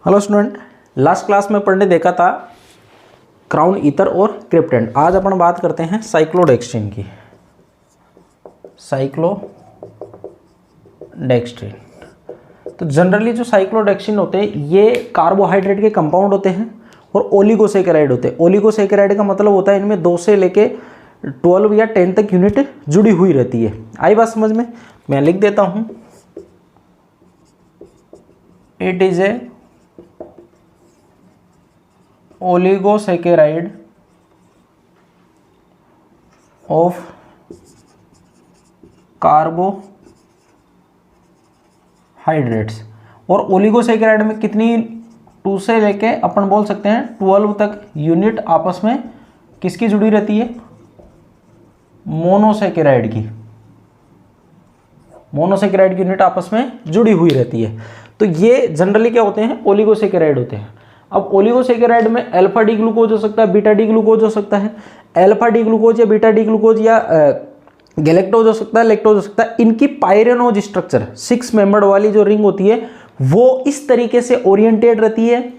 Hello student, last class में पढ़ने देखा था क्राउन ईथर और क्रिप्टेंट। आज अपन बात करते हैं साइक्लोडेक्स्ट्रिन की। साइक्लोडेक्स्ट्रिन तो जनरली जो साइक्लोडेक्स्ट्रिन होते हैं ये कार्बोहाइड्रेट के कंपाउंड होते हैं और ओलिगोसेकेराइड होते हैं। ओलिगोसेकेराइड का मतलब होता है इनमें 2 से लेके 12 या 10 तक यूनिट जुड़ी हुई रहती है। आई बात समझ में? मैं लिख देता हूं, it is a oligosaccharide of carbohydrates. और ओलिगोसेकेराइड में कितनी 2 से लेके अपन बोल सकते हैं 12 तक यूनिट आपस में किसकी जुड़ी रहती है? मोनोसेकेराइड की। मोनोसेकेराइड की यूनिट आपस में जुड़ी हुई रहती है। तो ये जनरली क्या होते हैं? ओलिगोसेकेराइड होते हैं। अब ओलिगोसेकेराइड में अल्फा डी ग्लूकोज हो सकता है, बीटा डी ग्लूकोज हो सकता है। अल्फा डी ग्लूकोज या बीटा डी ग्लूकोज या गैलेक्टोज हो सकता है, लैक्टोज हो सकता है। इनकी पायरेनोज स्ट्रक्चर 6 मेंबर वाली जो रिंग होती है वो इस तरीके से ओरिएंटेड रहती है।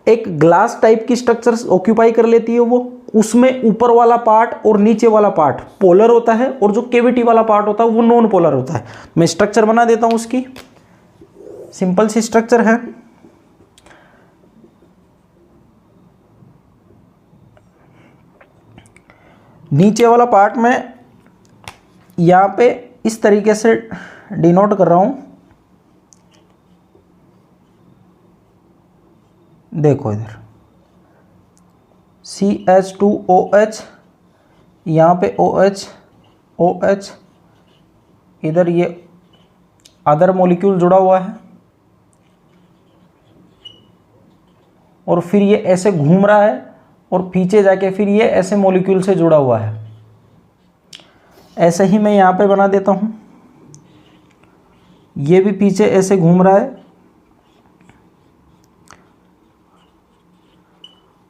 एक ग्लास टाइप की स्ट्रक्चर ऑक्यूपाई कर लेती है वो। उसमें ऊपर वाला पार्ट और नीचे वाला पार्ट पोलर होता है और जो केविटी वाला पार्ट होता है वो नॉन पोलर होता है। मैं स्ट्रक्चर बना देता हूं उसकी। सिंपल सी स्ट्रक्चर है। नीचे वाला पार्ट में यहां पे इस तरीके से डिनोट कर रहा हूं। देखो इधर CH2OH, यहां पे OH OH, इधर ये अदर मॉलिक्यूल जुड़ा हुआ है और फिर ये ऐसे घूम रहा है और पीछे जाके फिर ये ऐसे मॉलिक्यूल से जुड़ा हुआ है। ऐसे ही मैं यहाँ पे बना देता हूँ। ये भी पीछे ऐसे घूम रहा है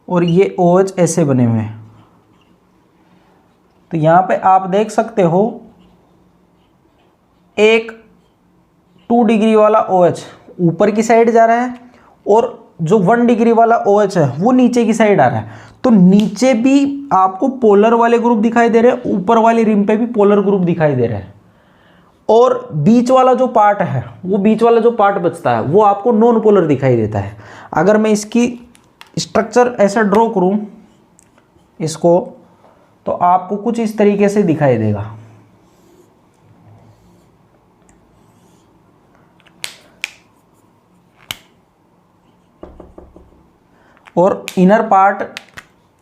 और ये OH ऐसे बने हुए हैं। तो यहाँ पे आप देख सकते हो एक 2 डिग्री वाला OH ऊपर की साइड जा रहा है और जो 1 डिग्री वाला OH है वो नीचे की साइड आ रहा है। तो नीचे भी आपको पोलर वाले ग्रुप दिखाई दे रहे हैं, ऊपर वाली रिम पे भी पोलर ग्रुप दिखाई दे रहे हैं। और बीच वाला जो पार्ट है, वो बीच वाला जो पार्ट बचता है वो आपको नॉन पोलर दिखाई देता है। अगर मैं इसकी स्ट्रक्चर ऐसा ड्रॉ करूं इसको, तो आपको कुछ इस तरीके से दिखाई देगा। और इनर पार्ट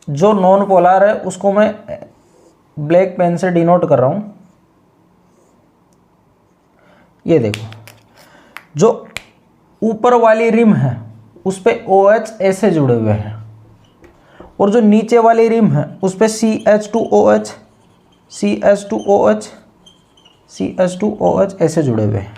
जो नॉन पोलर है उसको मैं ब्लैक पेन से डिनोट कर रहा हूं। ये देखो, जो ऊपर वाली रिम है उस पे OH ऐसे जुड़े हुए हैं और जो नीचे वाली रिम है उस पे CH2OH CH2OH CH2OH ऐसे जुड़े हुए हैं।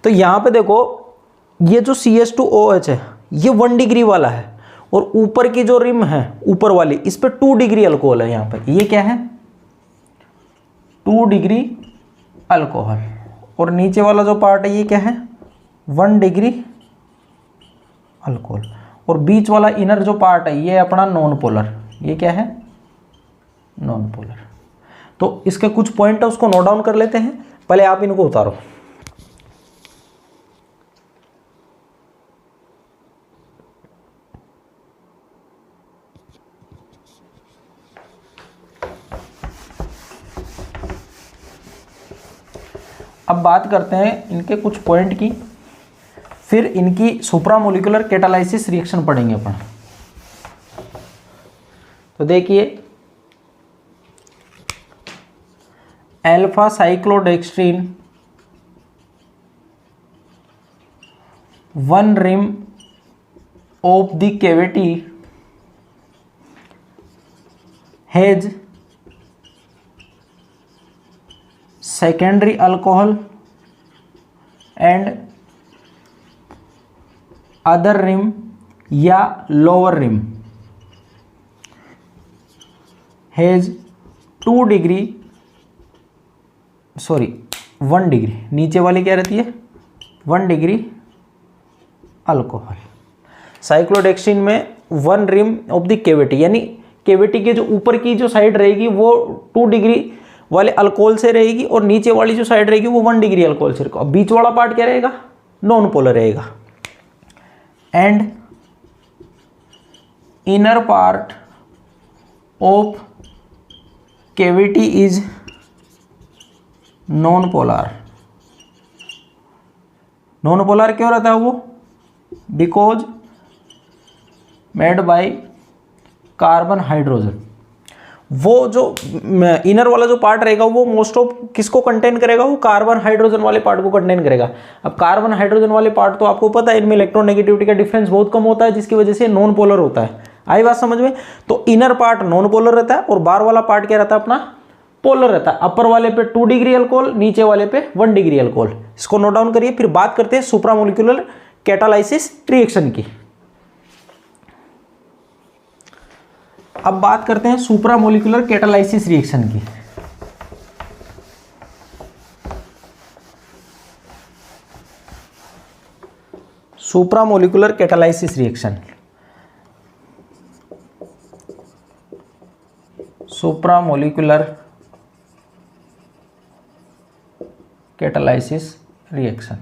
तो यहां पे देखो, ये जो CH2OH है ये 1 डिग्री वाला है और ऊपर की जो रिम है ऊपर वाली, इस पे 2 डिग्री अल्कोहल है। यहां पे ये क्या है? 2 डिग्री अल्कोहल। और नीचे वाला जो पार्ट है ये क्या है? 1 डिग्री अल्कोहल। और बीच वाला इनर जो पार्ट है ये अपना नॉन पोलर। ये क्या है? Non polar. तो इसके कुछ पॉइंट है उसको नोट डाउन कर लेते हैं। पहले आप इनको उतारो। अब बात करते हैं इनके कुछ पॉइंट की, फिर इनकी सुप्रामोलिकुलर कैटालाइसिस रिएक्शन पढ़ेंगे अपन। तो देखिए, alpha cyclodextrin 1 rim of the cavity has secondary alcohol and other rim या lower rim has 2 degree 1 degree, नीचे वाली क्या रहती है 1 डिग्री अल्कोहल। साइक्लोडेक्सिन में 1 रिम ऑफ द केविटी, यानी केविटी के जो ऊपर की जो साइड रहेगी वो 2 डिग्री वाले अल्कोहल से रहेगी और नीचे वाली जो साइड रहेगी वो 1 डिग्री अल्कोहल से रहेगी। अब बीच वाला पार्ट क्या रहेगा, नॉन पोलर रहेगा। And inner part of cavity is non polar. Non polar क्यों रहता है वो, because made by carbon hydrogen. वो जो इनर वाला जो पार्ट रहेगा वो मोस्ट ऑफ किसको कंटेन करेगा, वो कार्बन हाइड्रोजन वाले पार्ट को कंटेन करेगा। अब कार्बन हाइड्रोजन वाले पार्ट तो आपको पता है इनमें इलेक्ट्रोनेगेटिविटी का डिफरेंस बहुत कम होता है, जिसकी वजह से नॉन पोलर होता है। आई बात समझ में। तो इनर पार्ट नॉन पोलर रहता है और बाहर वाला पार्ट क्या रहता है, अपना पोलर रहता है। अपर वाले पे 2 डिग्री अल्कोहल, नीचे वाले पे 1 डिग्री अल्कोहल। इसको नोट डाउन करिए। फिर बात करते हैं सुप्रामोलिक्यूलर कैटालाइसिस रिएक्शन की। अब बात करते हैं सुप्रामोलिक्यूलर कैटालाइसिस रिएक्शन की। Supramolecular catalysis reaction, supramolecular catalysis reaction,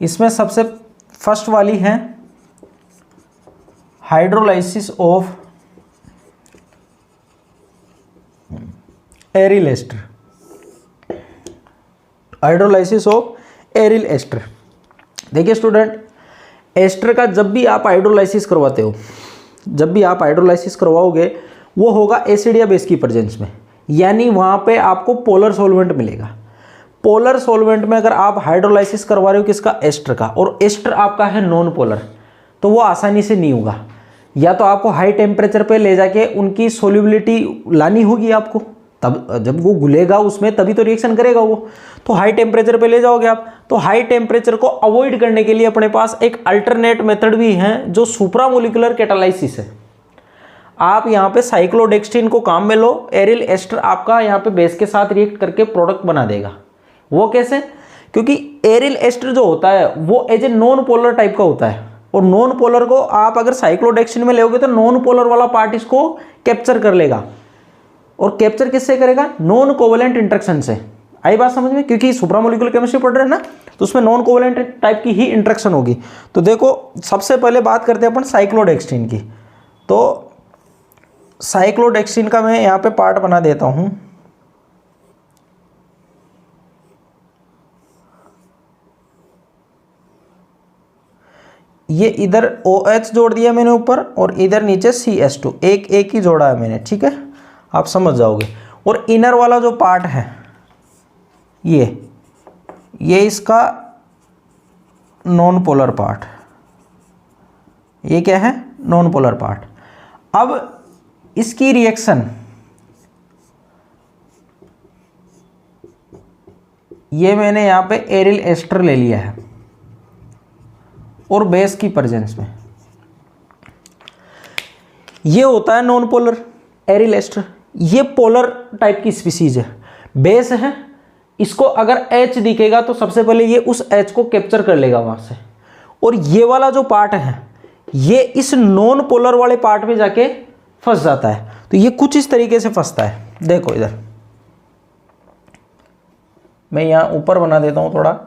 इसमें सबसे फर्स्ट वाली है hydrolysis of aryl ester. Hydrolysis of aryl ester. देखिए स्टूडेंट, एस्टर का जब भी आप हाइड्रोलाइसिस करवाते हो, जब भी आप हाइड्रोलाइसिस करवाओगे वो होगा एसिड या बेस की प्रेजेंस में, यानी वहाँ पे आपको पोलर सॉल्वेंट मिलेगा। पोलर सॉल्वेंट में अगर आप हाइड्रोलाइसिस करवा रहे हो किसका, एस्टर का, और एस्टर आपका है नॉन पोलर, तो वो आसानी से नहीं होगा। या तो आपको हाई टेम्परेचर पे ले जाके उनकी सोल्यूबिलिटी लानी होगी आपको, तब जब वो घुलेगा उसमें तभी तो रिएक्शन करेगा वो। तो हाई टेम्परेचर पे ले जाओगे आप। तो हाई टेम्परेचर को अवॉइड करने के लिए अपने पास एक अल्टरनेट मेथड भी है जो सुप्रामोलिक्यूलर कैटालाइसिस है। आप यहाँ पे साइक्लोडेक्सिन को काम में लो, एरिल एस्टर आपका यहाँ पे बेस के साथ रिएक्ट करके प्रोडक्ट बना देगा। वो कैसे, क्योंकि एरिल एस्टर जो होता है वो as a non polar type का होता है, और नॉन पोलर को आप अगर साइक्लोडेक्सिन में लेोगे तो नॉन पोलर वाला पार्ट इसको कैप्चर कर लेगा। और कैप्चर किससे करेगा, नॉन कोवेलेंट इंटरेक्शन से। आई बात समझ में, क्योंकि सुप्रामोलिक्यूलर केमिस्ट्री पढ़ रहे हैं ना, तो उसमें नॉन कोवेलेंट टाइप की ही इंटरेक्शन होगी। तो देखो सबसे पहले बात करते हैं अपन साइक्लोडेक्सिन की। तो साइक्लोडेक्सिन का मैं यहाँ पे पार्ट बना देता हूँ। ये इधर OH जोड़ दिया मैंने ऊपर और इधर नीचे CH2, एक ही जोड़ा है मैंने, ठीक है, आप समझ जाओगे। और इनर वाला जो पार्ट है ये इसका नॉन पोलर पार्ट, ये क्या है, नॉन पोलर पार्ट। अब इसकी रिएक्शन, ये मैंने यहाँ पे एरिल एस्टर ले लिया है और बेस की प्रेजेंस में, ये होता है नॉन पोलर एरिल एस्टर। ये पोलर टाइप की स्पीसीज है, बेस है, इसको अगर H दिखेगा तो सबसे पहले ये उस H को कैप्चर कर लेगा वहां से, और ये वाला जो पार्ट है ये इस नॉन पोलर वाले पार्ट में जाके फंस जाता है। तो ये कुछ इस तरीके से फंसता है। देखो इधर मैं यहां ऊपर बना देता हूं थोड़ा,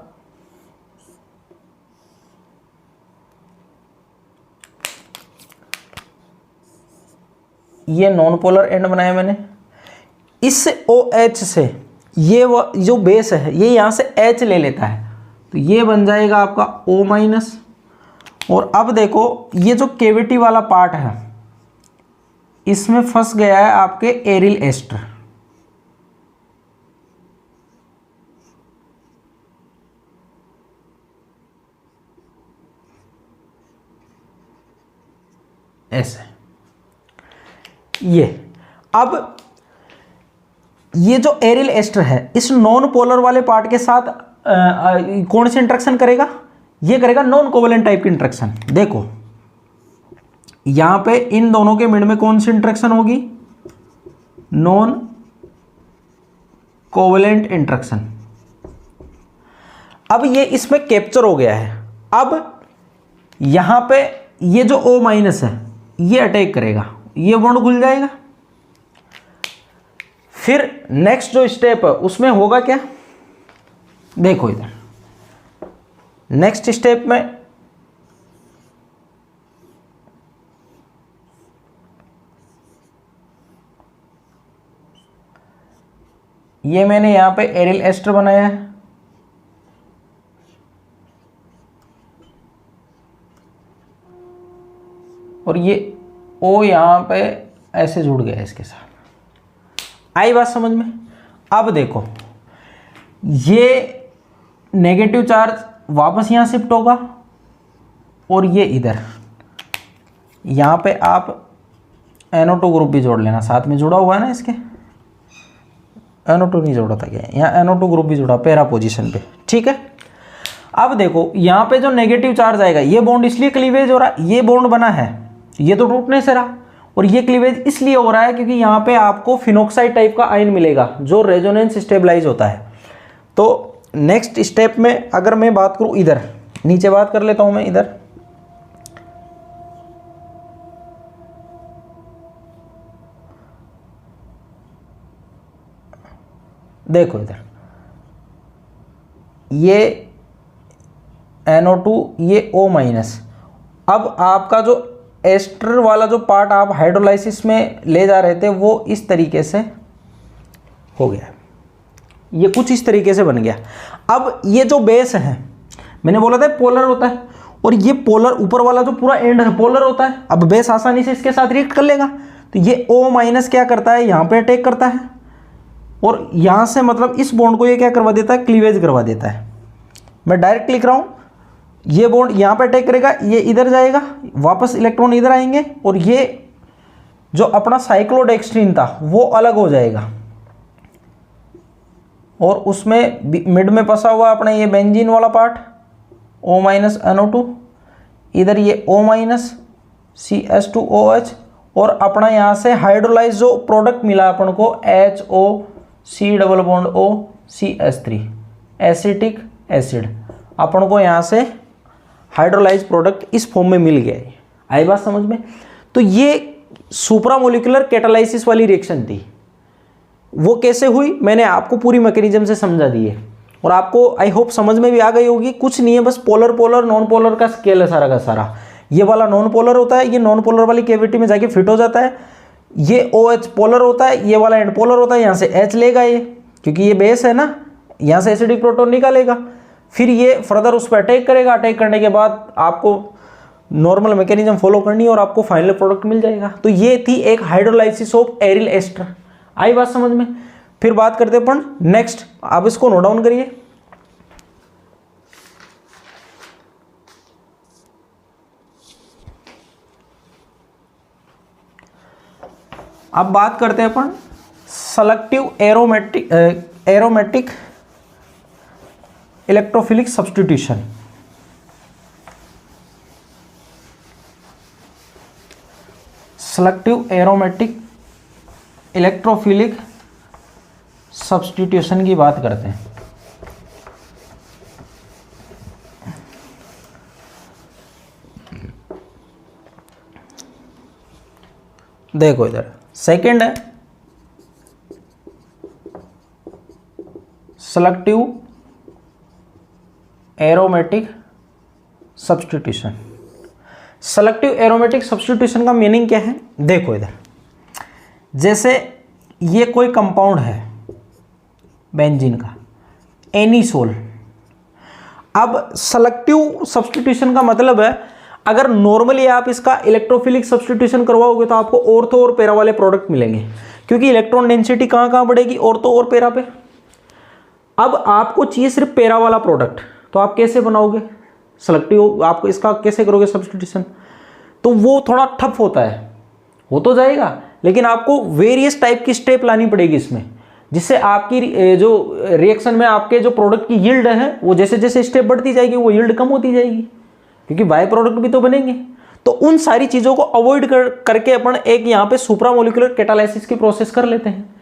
ये नॉन पोलर एंड बनाया मैंने। इस OH से ये जो बेस है ये यहां से H ले लेता है, तो ये बन जाएगा आपका O-। और अब देखो ये जो केविटी वाला पार्ट है इसमें फंस गया है आपके एरिल एस्टर। ऐसे ये, अब ये जो एरिल एस्टर है इस नॉन पोलर वाले पार्ट के साथ कौन सी इंटरेक्शन करेगा, ये करेगा नॉन कोवेलेंट टाइप की इंटरेक्शन। देखो यहां पे इन दोनों के मिड में कौन सी इंटरेक्शन होगी, नॉन कोवेलेंट इंटरेक्शन। अब ये इसमें कैप्चर हो गया है। अब यहाँ पे ये जो O माइनस है ये अटैक करेगा, ये बॉन्ड खुल जाएगा। फिर नेक्स्ट जो स्टेप है उसमें होगा क्या, देखो इधर नेक्स्ट स्टेप में ये मैंने यहां पे एरिल एस्टर बनाया है और ये O यहां पे ऐसे जुड़ गया इसके साथ। आई बात समझ में। अब देखो ये नेगेटिव चार्ज वापस यहां शिफ्ट होगा और ये इधर यहां पे आप NO2 ग्रुप भी जोड़ लेना, साथ में जुड़ा हुआ है ना इसके, NO2 नहीं जोड़ा था क्या, यहाँ NO2 ग्रुप भी जुड़ा पैरा पोजीशन पे, ठीक है। अब देखो यहाँ पे जो नेगेटिव चार्ज आएगा, ये बॉन्ड इसलिए क्लीवेज हो रहा है, ये बॉन्ड बना है, ये तो टूटने से रहा, और ये क्लीवेज इसलिए हो रहा है क्योंकि यहाँ पे आपको फिनोक्साइड टाइप का आयन मिलेगा जो रेजोनेंस स्टेबलाइज होता है। तो नेक्स्ट स्टेप में अगर मैं बात करूँ, इधर नीचे बात कर लेता हूँ मैं, इधर देखो इधर ये NO2 ये O माइनस। अब आपका जो एस्टर वाला जो पार्ट आप हाइड्रोलाइसिस में ले जा रहे थे वो इस तरीके से हो गया, ये कुछ इस तरीके से बन गया। अब ये जो बेस है, मैंने बोला था पोलर होता है, और ये पोलर ऊपर वाला जो पूरा एंड है पोलर होता है। अब बेस आसानी से इसके साथ रिएक्ट कर लेगा, तो ये O माइनस क्या करता है, यहाँ पे अटैक करता है और यहाँ से मतलब इस बॉन्ड को ये क्या करवा देता है, क्लीवेज करवा देता है। मैं डायरेक्ट लिख रहा हूँ, ये बॉन्ड यहाँ पे अटैक करेगा, ये इधर जाएगा, वापस इलेक्ट्रॉन इधर आएंगे और ये जो अपना साइक्लोडेक्स्ट्रीन था वो अलग हो जाएगा और उसमें मिड में फंसा हुआ अपना ये बेंजीन वाला पार्ट O माइनस NO2, इधर ये O माइनस CS2OH और अपना यहाँ से हाइड्रोलाइज जो प्रोडक्ट मिला अपन को HOC double bond O CS3 acetic acid, अपन को यहाँ से हाइड्रोलाइज प्रोडक्ट इस फॉर्म में मिल गया है। आई बात समझ में। तो ये सुप्रामोलिकुलर कैटालाइसिस वाली रिएक्शन थी, वो कैसे हुई मैंने आपको पूरी मैकेनिज्म से समझा दी है और आपको आई होप समझ में भी आ गई होगी। कुछ नहीं है, बस पोलर पोलर नॉन पोलर का स्केल है सारा का सारा। ये वाला नॉन पोलर होता है, ये नॉन पोलर वाली कैविटी में जाके फिट हो जाता है। ये OH पोलर होता है, ये वाला एंड पोलर होता है, यहाँ से H लेगा ये, क्योंकि ये बेस है ना, यहाँ से एसिडिक प्रोटॉन निकालेगा, फिर ये फर्दर उस पर अटैक करेगा। अटैक करने के बाद आपको नॉर्मल मैकेनिज्म फॉलो करनी है और आपको फाइनल प्रोडक्ट मिल जाएगा। तो ये थी एक हाइड्रोलाइसिस ऑफ एरिल एस्टर। आई बात समझ में। फिर बात करते हैं अपन नेक्स्ट, आप इसको नोट डाउन करिए। अब बात करते हैं अपन selective aromatic electrophilic substitution. Selective aromatic electrophilic substitution की बात करते हैं। देखो इधर सेकंड है selective aromatic substitution. Selective aromatic substitution का मीनिंग क्या है, देखो इधर जैसे ये कोई कंपाउंड है बेंजीन का एनीसोल। अब सेलेक्टिव सब्स्टिट्यूशन का मतलब है अगर नॉर्मली आप इसका इलेक्ट्रोफिलिक सब्स्टिट्यूशन करवाओगे तो आपको ऑर्थो और पैरा वाले प्रोडक्ट मिलेंगे, क्योंकि इलेक्ट्रॉन डेंसिटी कहाँ कहाँ बढ़ेगी, ऑर्थो और पैरा पे। अब आपको चाहिए सिर्फ पैरा वाला प्रोडक्ट, तो आप कैसे बनाओगे सेलेक्टिव, आपको इसका कैसे करोगे सब्स्टिट्यूशन, तो वो थोड़ा टफ होता है। हो तो जाएगा लेकिन आपको वेरियस टाइप की स्टेप लानी पड़ेगी इसमें, जिससे आपकी जो रिएक्शन में आपके जो प्रोडक्ट की यील्ड है वो जैसे जैसे स्टेप बढ़ती जाएगी वो यील्ड कम होती जाएगी, क्योंकि बाय प्रोडक्ट भी तो बनेंगे। तो उन सारी चीज़ों को अवॉइड करके अपन एक यहाँ पे सुप्रामोलिकुलर कैटालाइसिस की प्रोसेस कर लेते हैं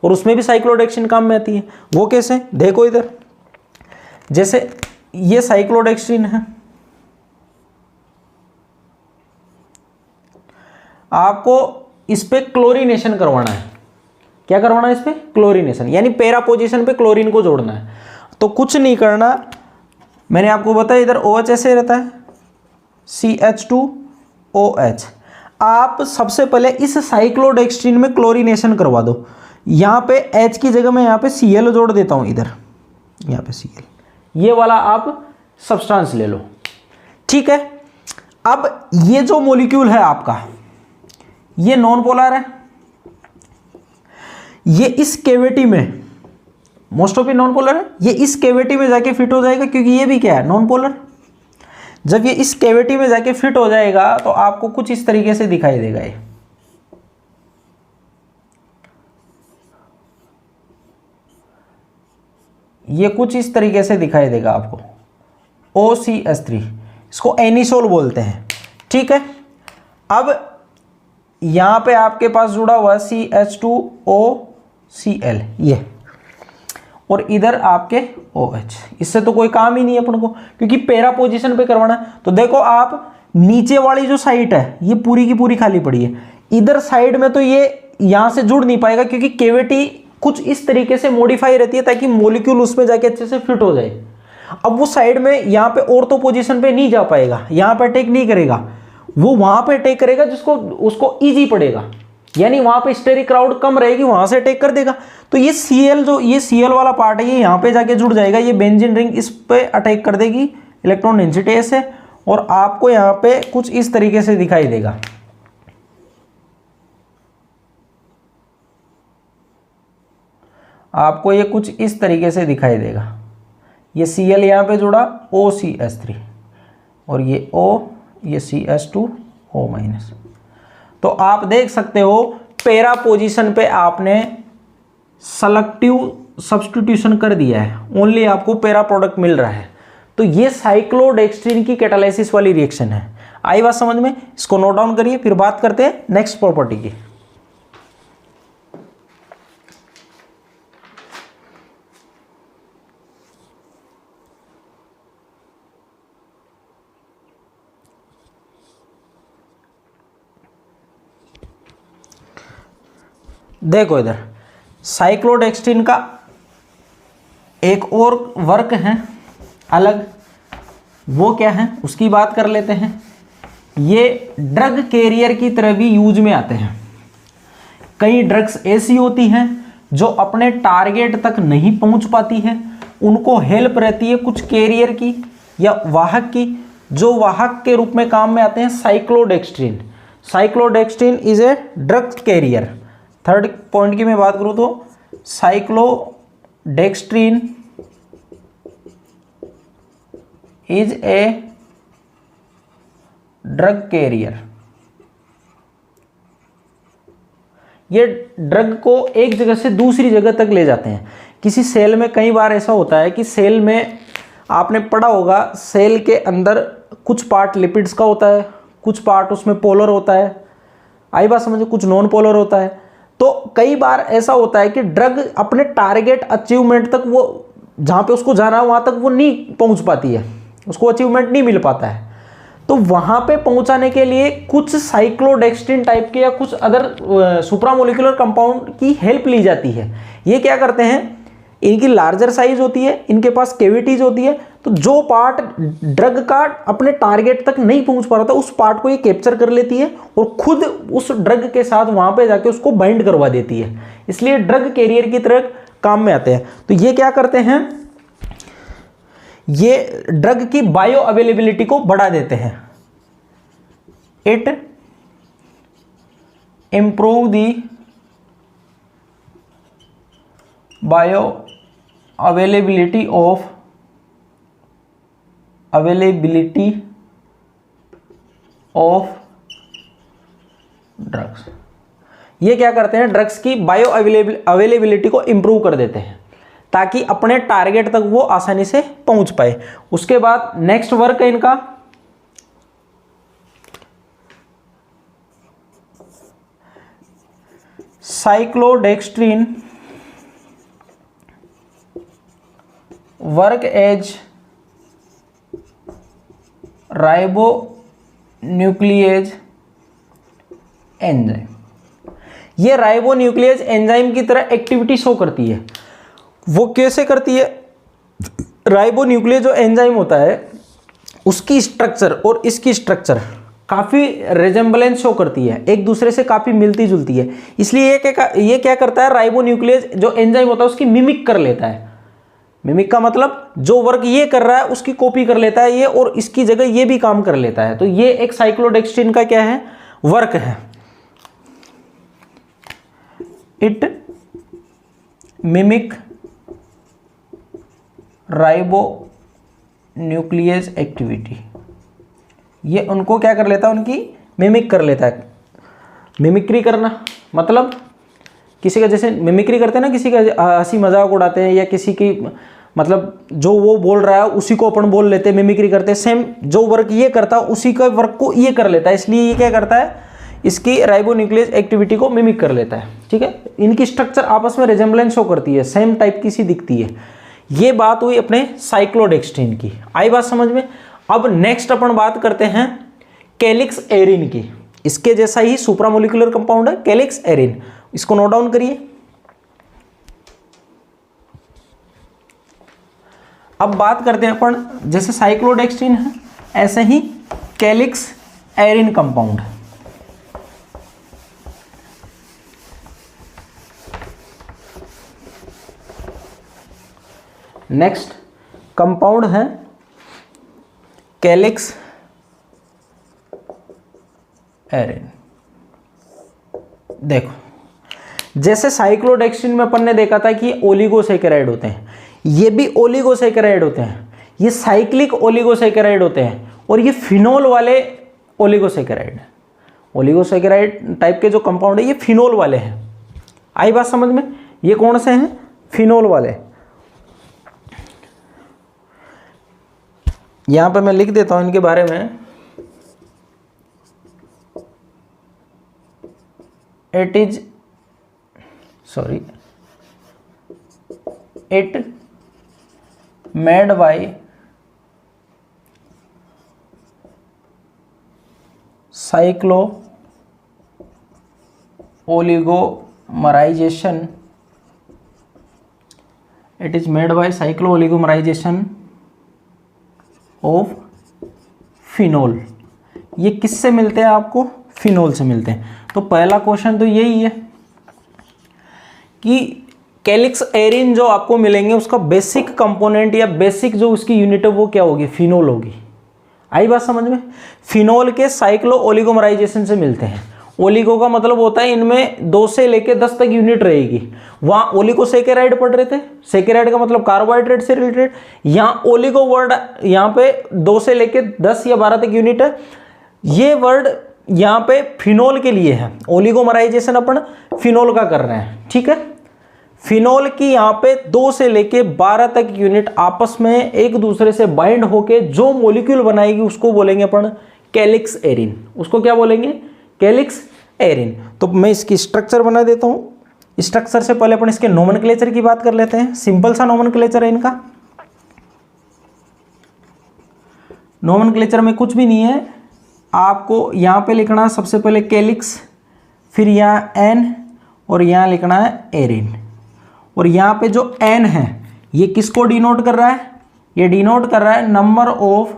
और उसमें भी साइक्लोडेक्सिन काम में आती है। वो कैसे, देखो इधर, जैसे ये साइक्लोडेक्सिन है, आपको इस पे क्लोरीनेशन करवाना है। क्या करवाना है इस पे? क्लोरीनेशन, यानी पैरा पोजीशन पे क्लोरीन को जोड़ना है। तो कुछ नहीं करना, मैंने आपको बताया इधर OH ऐसे रहता है, CH2OH। आप सबसे पहले इस साइक्लोडेक्स्ट्रीन में क्लोरीनेशन करवा दो। यहाँ पे H की जगह मैं यहाँ पे Cl जोड़ देता हूँ, इधर यहाँ पे Cl, ये वाला आप सब्सटेंस ले लो, ठीक है। अब ये जो मॉलिक्यूल है आपका, ये नॉन पोलर है, ये इस कैविटी में, most of it non polar है, ये इस कैविटी में जाके फिट हो जाएगा, क्योंकि ये भी क्या है? Non polar. जब ये इस कैविटी में जाके फिट हो जाएगा तो आपको कुछ इस तरीके से दिखाई देगा। ये कुछ इस तरीके से दिखाई देगा आपको, OCH3, इसको एनिसोल बोलते हैं, ठीक है। अब यहां पे आपके पास जुड़ा हुआ CH2OCl ये, और इधर आपके OH। इससे तो कोई काम ही नहीं है अपन को, क्योंकि पैरा पोजीशन पे करवाना है। तो देखो आप, नीचे वाली जो साइड है ये पूरी की पूरी खाली पड़ी है, इधर साइड में तो ये यहां से जुड़ नहीं पाएगा, क्योंकि कैविटी कुछ इस तरीके से मॉडिफाई रहती है ताकि मॉलिक्यूल उसमें जाके अच्छे से फिट हो जाए। अब वो साइड में यहाँ पे ऑर्थो पोजीशन पे नहीं जा पाएगा, यहाँ पे अटैक नहीं करेगा, वो वहां पे अटैक करेगा जिसको उसको इजी पड़ेगा, यानी वहां पे स्टेरिक क्राउड कम रहेगी, वहां से अटैक कर देगा। तो ये Cl, जो ये Cl वाला पार्ट है, ये यहाँ पे जाके जुड़ जाएगा, ये बेंजीन रिंग इस पे अटैक कर देगी, इलेक्ट्रॉन डेंसिटी S है, और आपको यहाँ पे कुछ इस तरीके से दिखाई देगा। आपको ये कुछ इस तरीके से दिखाई देगा, ये Cl यहाँ पे जुड़ा, OCH3, और ये O, ये CH2O-। तो आप देख सकते हो पैरा पोजीशन पे आपने सेलेक्टिव सब्स्टिट्यूशन कर दिया है, ओनली आपको पैरा प्रोडक्ट मिल रहा है। तो ये साइक्लोडेक्स्ट्रीन की कैटालाइसिस वाली रिएक्शन है। आई बात समझ में? इसको नोट डाउन करिए, फिर बात करते हैं नेक्स्ट प्रॉपर्टी की। देखो इधर साइक्लोडेक्स्ट्रीन का एक और वर्क है अलग, वो क्या है उसकी बात कर लेते हैं। ये ड्रग कैरियर की तरह भी यूज में आते हैं। कई ड्रग्स ऐसी होती हैं जो अपने टारगेट तक नहीं पहुंच पाती है, उनको हेल्प रहती है कुछ कैरियर की या वाहक की, जो वाहक के रूप में काम में आते हैं cyclodextrin. Cyclodextrin is a drug carrier. Third point की मैं बात करूं तो cyclodextrin is a drug carrier. ये ड्रग को एक जगह से दूसरी जगह तक ले जाते हैं। किसी सेल में कई बार ऐसा होता है कि सेल में आपने पढ़ा होगा, सेल के अंदर कुछ पार्ट लिपिड्स का होता है, कुछ पार्ट उसमें पोलर होता है, आई बात समझो, कुछ नॉन पोलर होता है। तो कई बार ऐसा होता है कि ड्रग अपने टारगेट अचीवमेंट तक, वो जहाँ पे उसको जाना है वहाँ तक वो नहीं पहुँच पाती है, उसको अचीवमेंट नहीं मिल पाता है। तो वहाँ पे पहुँचाने के लिए कुछ साइक्लोडेक्स्ट्रीन टाइप के या कुछ अदर सुप्रामोलिकुलर कंपाउंड की हेल्प ली जाती है। ये क्या करते हैं, इनकी लार्जर साइज होती है, इनके पास कैविटीज होती है, तो जो पार्ट ड्रग का अपने टारगेट तक नहीं पहुंच पा रहा था उस पार्ट को ये कैप्चर कर लेती है और खुद उस ड्रग के साथ वहां पे जाके उसको बाइंड करवा देती है। इसलिए ड्रग कैरियर की तरह काम में आते हैं। तो ये क्या करते हैं, ये ड्रग की बायो अवेलेबिलिटी को बढ़ा देते हैं। It improve the bio availability of drugs. ये क्या करते हैं, ड्रग्स की बायो अवेलेबिलिटी को इंप्रूव कर देते हैं ताकि अपने टारगेट तक वो आसानी से पहुंच पाए। उसके बाद नेक्स्ट वर्क है इनका साइक्लोडेक्स्ट्रीन वर्क एज राइबोन्यूक्लिएज एंजाइम। ये राइबोन्यूक्लियेज एंजाइम की तरह एक्टिविटी शो करती है। वो कैसे करती है? राइबोन्यूक्लियेज जो एंजाइम होता है उसकी स्ट्रक्चर और इसकी स्ट्रक्चर काफ़ी रेजेंबलेंस शो करती है, एक दूसरे से काफ़ी मिलती जुलती है। इसलिए ये क्या करता है, राइबोन्यूक्लियेज जो एंजाइम होता है उसकी मिमिक कर लेता है। मिमिक का मतलब जो वर्क ये कर रहा है उसकी कॉपी कर लेता है ये, और इसकी जगह ये भी काम कर लेता है। तो ये एक साइक्लोडेक्स्ट्रिन का क्या है, वर्क है। इट मिमिक राइबोन्यूक्लियेज एक्टिविटी, ये उनको क्या कर लेता है, उनकी मिमिक कर लेता है। मिमिक्री करना मतलब किसी का, जैसे मिमिक्री करते हैं ना, किसी का हंसी मजाक उड़ाते हैं, या किसी की मतलब जो वो बोल रहा है उसी को अपन बोल लेते हैं, मिमिक्री करते हैं। सेम जो वर्क ये करता है उसी का वर्क को ये कर लेता है, इसलिए ये क्या करता है, इसकी राइबोन्यूक्लियेज एक्टिविटी को मिमिक कर लेता है। ठीक है, इनकी स्ट्रक्चर आपस में रिजेंबलेंस शो करती है, सेम टाइप की सी दिखती है। ये बात हुई अपने साइक्लोडेक्स्ट्रिन की। आई बात समझ में? अब नेक्स्ट अपन बात करते हैं कैलिक्स एरिन की। इसके जैसा ही सुप्रामोलिकुलर कंपाउंड है कैलिक्स एरिन, इसको नोट डाउन करिए। अब बात करते हैं अपन, जैसे साइक्लोडेक्स्ट्रिन है ऐसे ही calixarene compound. Next compound है कैलिक्स एरिन। देखो, जैसे साइक्लोडेक्स्ट्रिन में अपन ने देखा था कि ओलिगोसैकेराइड होते हैं, ये भी ओलिगोसैकेराइड होते हैं, ये साइक्लिक ओलिगोसैकेराइड होते हैं, और ये फिनोल वाले ओलिगोसैकेराइड। ओलिगोसैकेराइड टाइप के जो कंपाउंड है ये फिनोल वाले हैं। आई बात समझ में? ये कौन से हैं? फिनोल वाले। यहां पे मैं लिख देता हूं इनके बारे में। It made by cyclo oligomerization. It is made by cyclo oligomerization of phenol. ये किससे मिलते हैं आपको? फिनोल से मिलते हैं। तो पहला क्वेश्चन तो यही है कि कैलिक्स एरिन जो आपको मिलेंगे उसका बेसिक कंपोनेंट या बेसिक जो उसकी यूनिट है वो क्या होगी? फिनोल होगी। आई बात समझ में? फिनोल के साइक्लो ओलिगोमराइजेशन से मिलते हैं। ओलिगो का मतलब होता है इनमें 2 से लेके 10 तक यूनिट रहेगी। वहां ओलिगोसैकेराइड पढ़ रहे थे, सैकेराइड का मतलब कार्बोहाइड्रेट से रिलेटेड। यहाँ ओलिगो वर्ड यहाँ पे 2 से लेके 10 या 12 तक यूनिट है। ये वर्ड यहाँ पे फिनोल के लिए है। ओलिगोमराइजेशन अपन फिनोल का कर रहे हैं। ठीक है, फिनोल की यहाँ पे 2 से लेके 12 तक यूनिट आपस में एक दूसरे से बाइंड होके जो मॉलिक्यूल बनाएगी उसको बोलेंगे अपन कैलिक्स एरिन। उसको क्या बोलेंगे? Calixarene. तो मैं इसकी स्ट्रक्चर बना देता हूं। स्ट्रक्चर से पहले अपन इसके नोमेनक्लेचर की बात कर लेते हैं। सिंपल सा नोमेनक्लेचर है इनका। नोमेनक्लेचर में कुछ भी नहीं है, आपको यहां पे लिखना है सबसे पहले कैलिक्स, फिर यहां एन, और यहां लिखना है एरिन। और यहां पे जो एन है ये किसको डिनोट कर रहा है? ये डिनोट कर रहा है नंबर ऑफ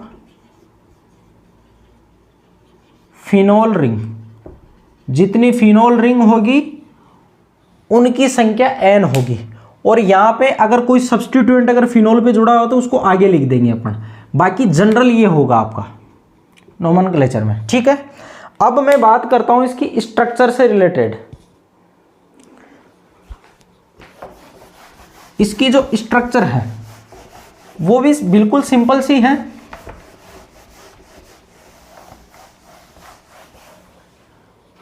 फिनोल रिंग। जितनी फिनोल रिंग होगी उनकी संख्या n होगी। और यहां पे अगर कोई सब्स्टिट्यूएंट अगर फिनोल पे जुड़ा हो तो उसको आगे लिख देंगे अपन। बाकी जनरल ये होगा आपका नोमेनक्लेचर में। ठीक है, अब मैं बात करता हूं इसकी स्ट्रक्चर से रिलेटेड। इसकी जो स्ट्रक्चर है वो भी बिल्कुल सिंपल सी है।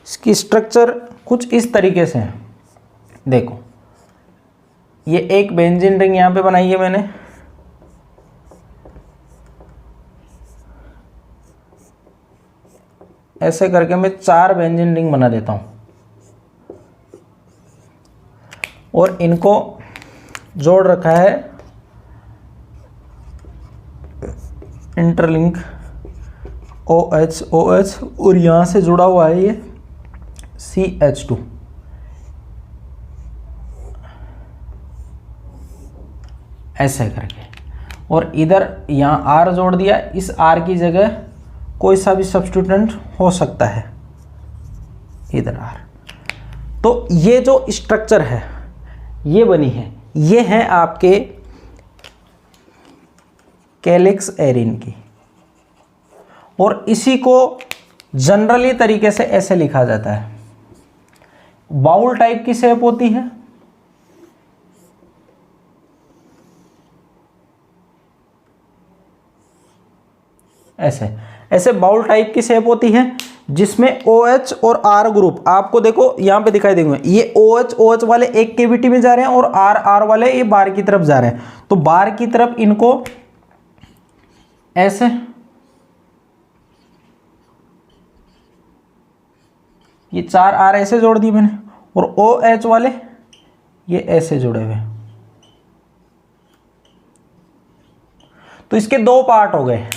इसकी स्ट्रक्चर कुछ इस तरीके से है। देखो, ये एक बेंजीन रिंग यहां पे बनाई है मैंने, ऐसे करके मैं 4 बेंजीन रिंग बना देता हूं और इनको जोड़ रखा है इंटरलिंक OH OH, और यहां से जुड़ा हुआ है ये CH2, ऐसे करके, और इधर यहाँ R जोड़ दिया। इस R की जगह कोई सा भी सब्स्टिट्यूटेंट हो सकता है, इधर R। तो ये जो स्ट्रक्चर है ये बनी है, ये है आपके कैलिक्स एरिन की, और इसी को जनरली तरीके से ऐसे लिखा जाता है। बाउल टाइप की शेप होती है, ऐसे ऐसे बाउल टाइप की शेप होती है, जिसमें OH और R ग्रुप आपको देखो यहां पे दिखाई देंगे। ये OH वाले एक केविटी में जा रहे हैं और R वाले ये बाहर की तरफ जा रहे हैं। तो बाहर की तरफ इनको ऐसे, ये 4 R ऐसे जोड़ दिए मैंने, और OH वाले ये ऐसे जुड़े हुए। तो इसके दो पार्ट हो गए।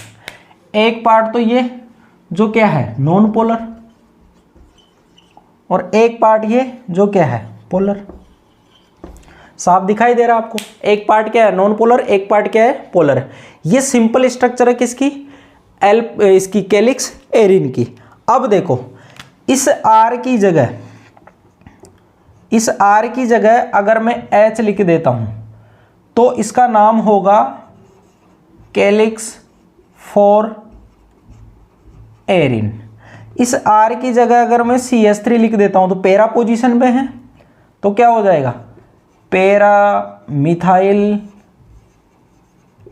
एक पार्ट तो ये जो क्या है नॉन पोलर, और एक पार्ट ये जो क्या है पोलर। साफ दिखाई दे रहा है आपको? एक पार्ट क्या है नॉन पोलर, एक पार्ट क्या है पोलर। ये सिंपल स्ट्रक्चर है किसकी, इसकी कैलिक्स एरिन की। अब देखो इस R की जगह अगर मैं H लिख देता हूं तो इसका नाम होगा कैलिक्स फॉर एरिन। इस R की जगह अगर मैं CH3 लिख देता हूं तो पैरा पोजीशन पे है, तो क्या हो जाएगा para methyl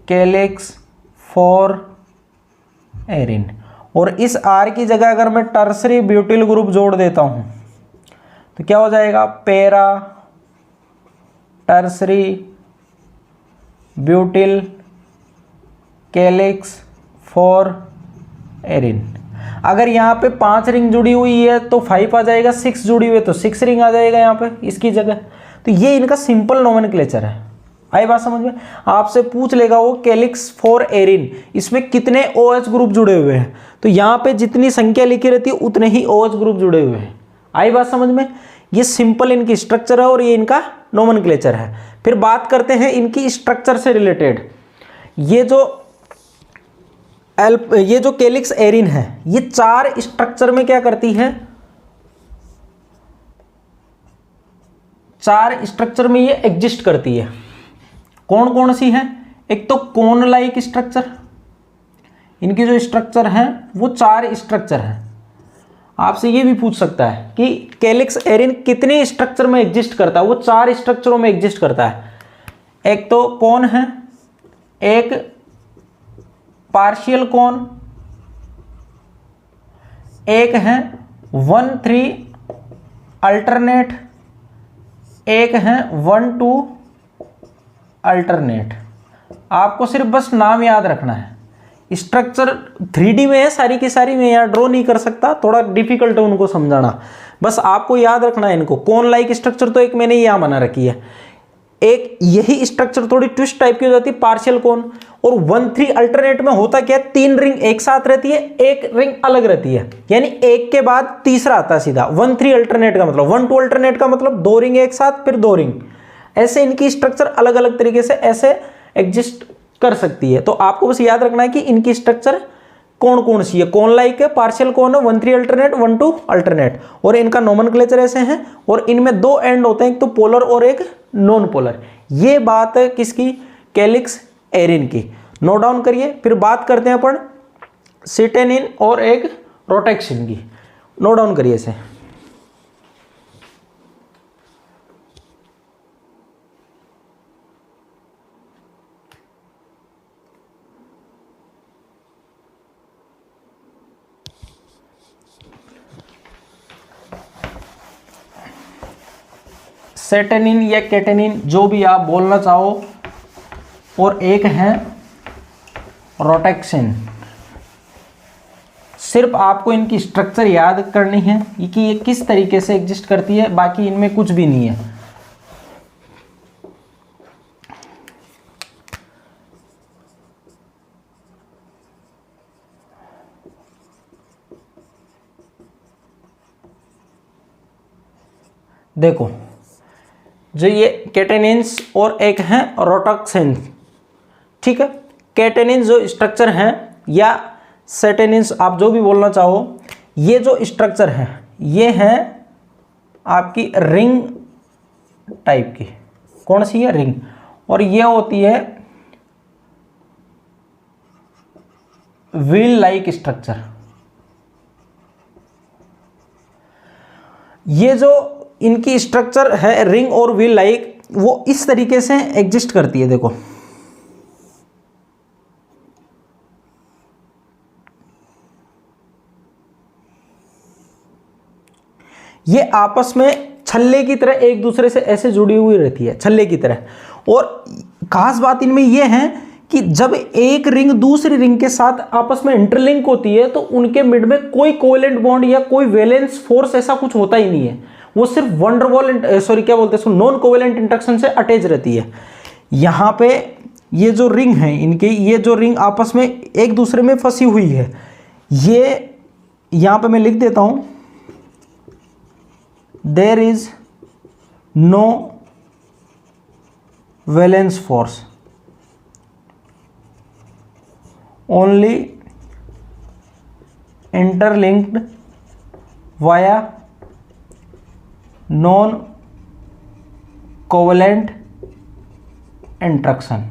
calix four arene. और इस R की जगह अगर मैं टर्सरी ब्यूटिल ग्रुप जोड़ देता हूं तो क्या हो जाएगा para tertiary butyl calix four arene. अगर यहाँ पे 5 रिंग जुड़ी हुई है तो 5 आ जाएगा, 6 जुड़ी हुई है तो 6 रिंग आ जाएगा यहाँ पे इसकी जगह। तो ये इनका सिंपल नोमेनक्लेचर है। आई बात समझ में? आपसे पूछ लेगा वो कैलिक्स फॉर एरिन इसमें कितने OH ग्रुप जुड़े हुए हैं, तो यहाँ पे जितनी संख्या लिखी रहती है उतने ही OH ग्रुप जुड़े हुए हैं। आई बात समझ में? ये सिंपल इनकी स्ट्रक्चर है और ये इनका नोमेनक्लेचर है। फिर बात करते हैं इनकी स्ट्रक्चर से रिलेटेड। ये जो कैलिक्स एरिन है ये 4 स्ट्रक्चर में क्या करती है, 4 स्ट्रक्चर में ये एग्जिस्ट करती है। कौन कौन सी है? एक तो कोन लाइक स्ट्रक्चर, इनकी जो स्ट्रक्चर है वो 4 स्ट्रक्चर है। आपसे ये भी पूछ सकता है कि कैलिक्स एरिन कितने स्ट्रक्चर में एग्जिस्ट करता है, वो 4 स्ट्रक्चरों में एग्जिस्ट करता है। एक तो कोन है, एक पार्शियल कोन, एक है 1-3 अल्टरनेट, एक है 1-2 अल्टरनेट। आपको सिर्फ बस नाम याद रखना है। स्ट्रक्चर 3D में है सारी की सारी, मैं यहाँ ड्रॉ नहीं कर सकता, थोड़ा डिफिकल्ट है उनको समझाना। बस आपको याद रखना है इनको। कोन लाइक स्ट्रक्चर तो एक मैंने यहाँ बना रखी है। एक यही स्ट्रक्चर थोड़ी ट्विस्ट टाइप की हो जाती है पार्शियल कोन। और 1-3 अल्टरनेट में होता क्या है, 3 रिंग एक साथ रहती है, एक रिंग अलग रहती है, यानी एक के बाद तीसरा आता है सीधा। 1-3 अल्टरनेट का मतलब 1-2 अल्टरनेट का मतलब 2 रिंग एक साथ फिर 2 रिंग। ऐसे इनकी स्ट्रक्चर अलग अलग तरीके से ऐसे एग्जिस्ट कर सकती है। तो आपको बस याद रखना है कि इनकी स्ट्रक्चर कौन कौन सी है। कोन लाइक है, पार्शियल कोन है, 1-3 अल्टरनेट, 1-2 अल्टरनेट, और इनका नोमेनक्लेचर ऐसे हैं। और इनमें 2 एंड होते हैं, एक तो पोलर और एक नॉन पोलर। ये बात है किसकी, कैलिक्स एरिन की। नोट डाउन करिए। फिर बात करते हैं अपन सिटेनिन और एक रोटेक्सिन की। नोट डाउन करिए इसे। सेटेनिन या केटेनिन जो भी आप बोलना चाहो, और एक है रोटेक्सिन। सिर्फ आपको इनकी स्ट्रक्चर याद करनी है कि ये किस तरीके से एग्जिस्ट करती है, बाकी इनमें कुछ भी नहीं है। देखो जो ये कैटेनिन्स और एक है रोटॉक्सिन्स, ठीक है। कैटेनिन्स जो स्ट्रक्चर हैं या सेटेनिन्स, आप जो भी बोलना चाहो, ये जो स्ट्रक्चर है ये है आपकी रिंग टाइप की। कौन सी है? रिंग। और ये होती है व्हील लाइक स्ट्रक्चर। ये जो इनकी स्ट्रक्चर है रिंग और व्हील लाइक, वो इस तरीके से एग्जिस्ट करती है। देखो ये आपस में छल्ले की तरह एक दूसरे से ऐसे जुड़ी हुई रहती है, छल्ले की तरह। और खास बात इनमें यह है कि जब एक रिंग दूसरी रिंग के साथ आपस में इंटरलिंक होती है तो उनके मिड में कोई कोवेलेंट बॉन्ड या कोई वैलेंस फोर्स ऐसा कुछ होता ही नहीं है। वो सिर्फ नॉन कोवेलेंट इंटरेक्शन से अटैच रहती है। यहाँ पे ये जो रिंग है इनके, ये जो रिंग आपस में एक दूसरे में फंसी हुई है, ये यहाँ पे मैं लिख देता हूँ, there is no valence force, only interlinked via non covalent interaction.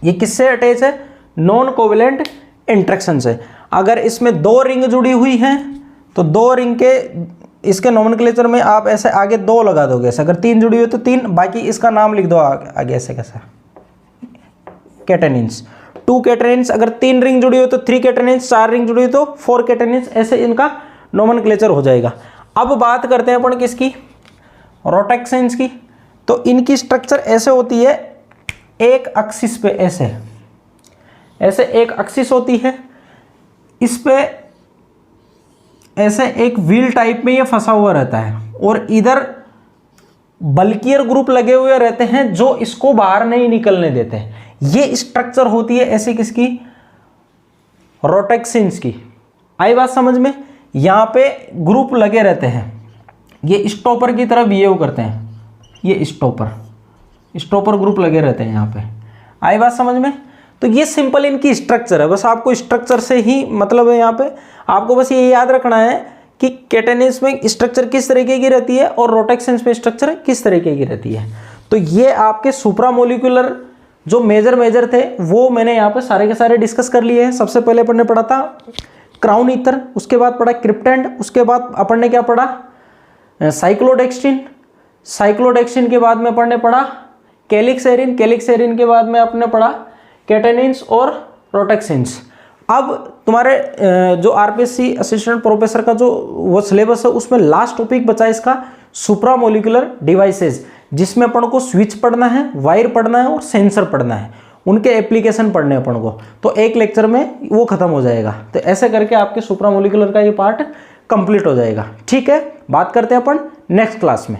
ये किससे अटैच है? नॉन कोवेलेंट इंट्रैक्शन से। अगर इसमें दो रिंग जुड़ी हुई हैं तो दो रिंग के इसके नोमेनक्लेचर में आप ऐसे आगे दो लगा दोगे, ऐसे। अगर तीन जुड़ी हुई तो तीन, बाकी इसका नाम लिख दो आगे ऐसे कैसे, कैटेनिन्स। 2 कैटेनिन्स, अगर 3 रिंग जुड़ी हुई तो 3 कैटेनिन्स, 4 रिंग जुड़ी हुई तो 4 कैटेनिन्स, ऐसे इनका नोमेनक्लेचर हो जाएगा। अब बात करते हैं अपन किसकी? रोटॉक्सिन्स की। तो इनकी स्ट्रक्चर ऐसे होती है, एक एक्सिस पे ऐसे ऐसे एक एक्सिस होती है, इस पे ऐसे एक व्हील टाइप में ये फंसा हुआ रहता है और इधर बल्कियर ग्रुप लगे हुए रहते हैं जो इसको बाहर नहीं निकलने देते। ये स्ट्रक्चर होती है ऐसे किसकी? रोटॉक्सिन्स की। आई बात समझ में? यहाँ पे ग्रुप लगे रहते हैं, ये स्टॉपर की तरह बिहेव करते हैं, ये स्टॉपर ग्रुप लगे रहते हैं यहाँ पे। आई बात समझ में? तो ये सिंपल इनकी स्ट्रक्चर है। बस आपको स्ट्रक्चर से ही मतलब है, यहाँ पे आपको बस ये याद रखना है कि कैटेनिन्स में स्ट्रक्चर किस तरीके की रहती है और रोटॉक्सिन्स में स्ट्रक्चर किस तरीके की रहती है। तो ये आपके सुप्रामोलिकुलर जो मेजर थे वो मैंने यहाँ पे सारे के सारे डिस्कस कर लिए हैं। सबसे पहले अपन ने पढ़ा था क्राउन ईथर, उसके बाद पढ़ा क्रिप्टेंड, उसके बाद अपन ने क्या पढ़ा? साइक्लोडेक्स्ट्रिन। साइक्लोडेक्स्ट्रिन के बाद में अपन ने पढ़ा कैलिक्स एरिन के बाद में आपने पढ़ा कैटेनिन्स और रोटॉक्सिन्स। अब तुम्हारे जो आरपीएससी असिस्टेंट प्रोफेसर का जो वो सिलेबस है उसमें लास्ट टॉपिक बचा इसका सुप्रामोलिकुलर डिवाइसेस, जिसमें अपन को स्विच पढ़ना है, वायर पढ़ना है और सेंसर पढ़ना है, उनके एप्लीकेशन पढ़ने अपन को। तो एक लेक्चर में वो खत्म हो जाएगा। तो ऐसे करके आपके सुप्रामोलिकुलर का ये पार्ट कंप्लीट हो जाएगा। ठीक है, बात करते हैं अपन नेक्स्ट क्लास में।